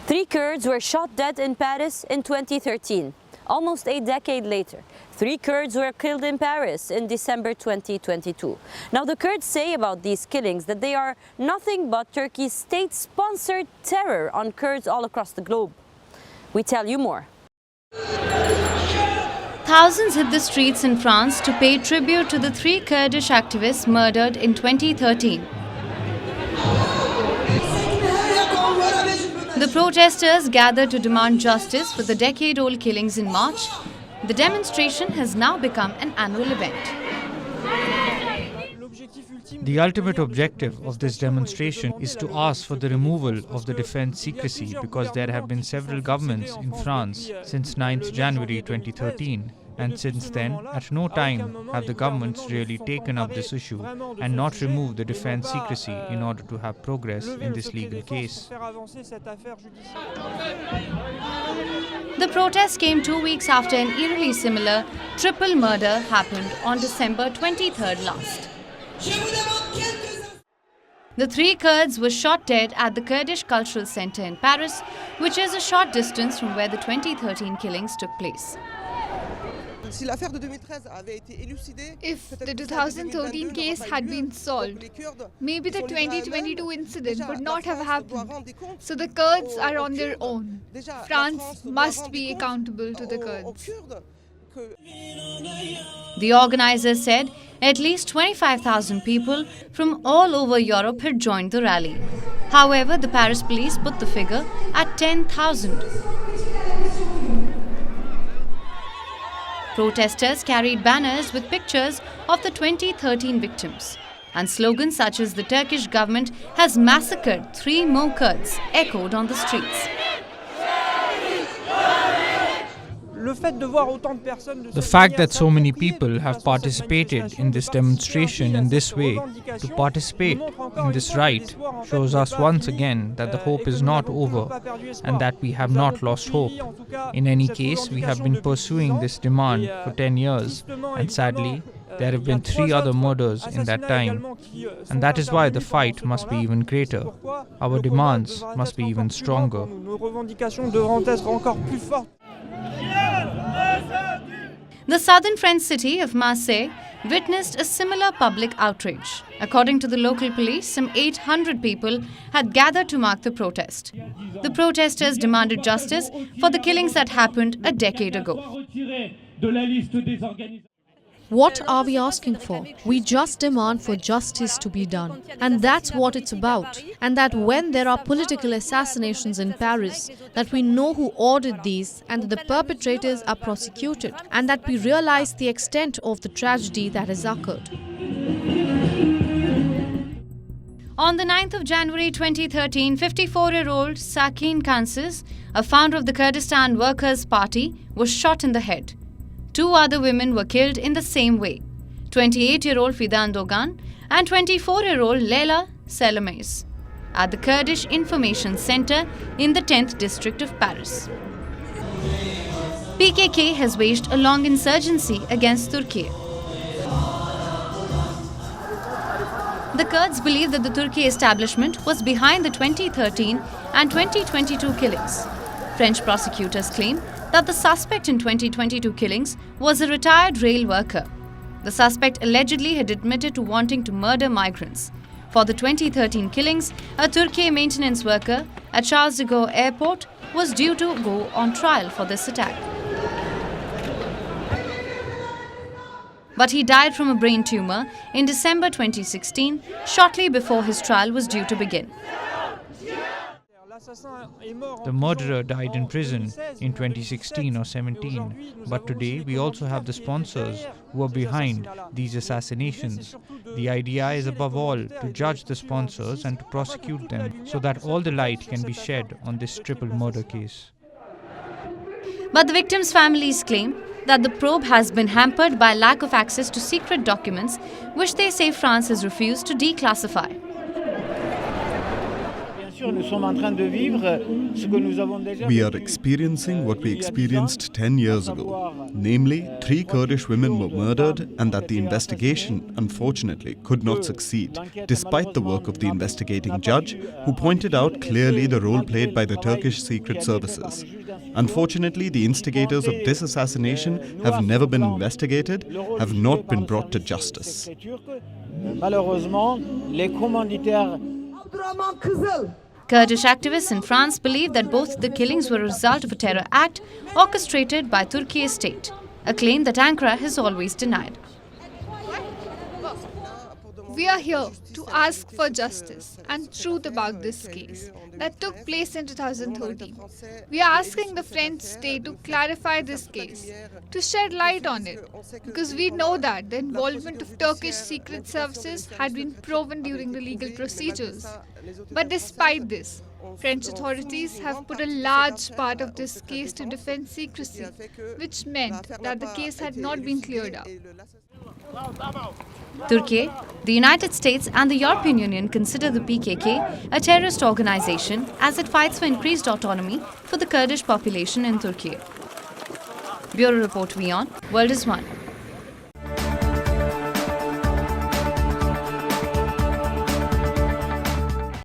3 Kurds were shot dead in Paris in 2013. Almost a decade later, 3 Kurds were killed in Paris in December 2022. Now, the Kurds say about these killings that they are nothing but Turkey's state-sponsored terror on Kurds all across the globe. We tell you more. Thousands hit the streets in France to pay tribute to the 3 Kurdish activists murdered in 2013. The protesters gathered to demand justice for the decade-old killings in March. The demonstration has now become an annual event. The ultimate objective of this demonstration is to ask for the removal of the defense secrecy because there have been several governments in France since 9th January 2013. And since then, at no time have the governments really taken up this issue and not removed the defense secrecy in order to have progress in this legal case. The protest came 2 weeks after an eerily similar triple murder happened on December 23rd last. The 3 Kurds were shot dead at the Kurdish Cultural Center in Paris, which is a short distance from where the 2013 killings took place. If the 2013 case had been solved, maybe the 2022 incident would not have happened. So the Kurds are on their own. France must be accountable to the Kurds. The organizers said at least 25,000 people from all over Europe had joined the rally. However, the Paris police put the figure at 10,000. Protesters carried banners with pictures of the 2013 victims, and slogans such as "The Turkish government has massacred 3 more Kurds" echoed on the streets. The fact that so many people have participated in this demonstration in this way, to participate in this right, shows us once again that the hope is not over and that we have not lost hope. In any case, we have been pursuing this demand for 10 years, and sadly, there have been 3 other murders in that time. And that is why the fight must be even greater. Our demands must be even stronger. The southern French city of Marseille witnessed a similar public outrage. According to the local police, some 800 people had gathered to mark the protest. The protesters demanded justice for the killings that happened a decade ago. What are we asking for? We just demand for justice to be done. And that's what it's about. And that when there are political assassinations in Paris, that we know who ordered these and that the perpetrators are prosecuted. And that we realize the extent of the tragedy that has occurred. On the 9th of January 2013, 54-year-old Sakin Kansız, a founder of the Kurdistan Workers' Party, was shot in the head. 2 other women were killed in the same way, 28-year-old Fidan Dogan and 24-year-old Leyla Selameys, at the Kurdish Information Center in the 10th district of Paris. PKK has waged a long insurgency against Turkey. The Kurds believe that the Turkey establishment was behind the 2013 and 2022 killings. French prosecutors claim that the suspect in 2022 killings was a retired rail worker. The suspect allegedly had admitted to wanting to murder migrants. For the 2013 killings, a Turkey maintenance worker at Charles de Gaulle Airport was due to go on trial for this attack. But he died from a brain tumor in December 2016, shortly before his trial was due to begin. The murderer died in prison in 2016 or 17, but today we also have the sponsors who are behind these assassinations. The idea is above all to judge the sponsors and to prosecute them so that all the light can be shed on this triple murder case. But the victims' families claim that the probe has been hampered by lack of access to secret documents, which they say France has refused to declassify. We are experiencing what we experienced 10 years ago. Namely, 3 Kurdish women were murdered and that the investigation, unfortunately, could not succeed, despite the work of the investigating judge, who pointed out clearly the role played by the Turkish secret services. Unfortunately, the instigators of this assassination have never been investigated, have not been brought to justice. Kurdish activists in France believe that both the killings were a result of a terror act orchestrated by Turkey's state, a claim that Ankara has always denied. We are here to ask for justice and truth about this case that took place in 2013. We are asking the French state to clarify this case, to shed light on it, because we know that the involvement of Turkish secret services had been proven during the legal procedures. But despite this, French authorities have put a large part of this case to defend secrecy, which meant that the case had not been cleared up. Turkey, the United States and the European Union consider the PKK a terrorist organization as it fights for increased autonomy for the Kurdish population in Turkey. Bureau Report WION, World is One.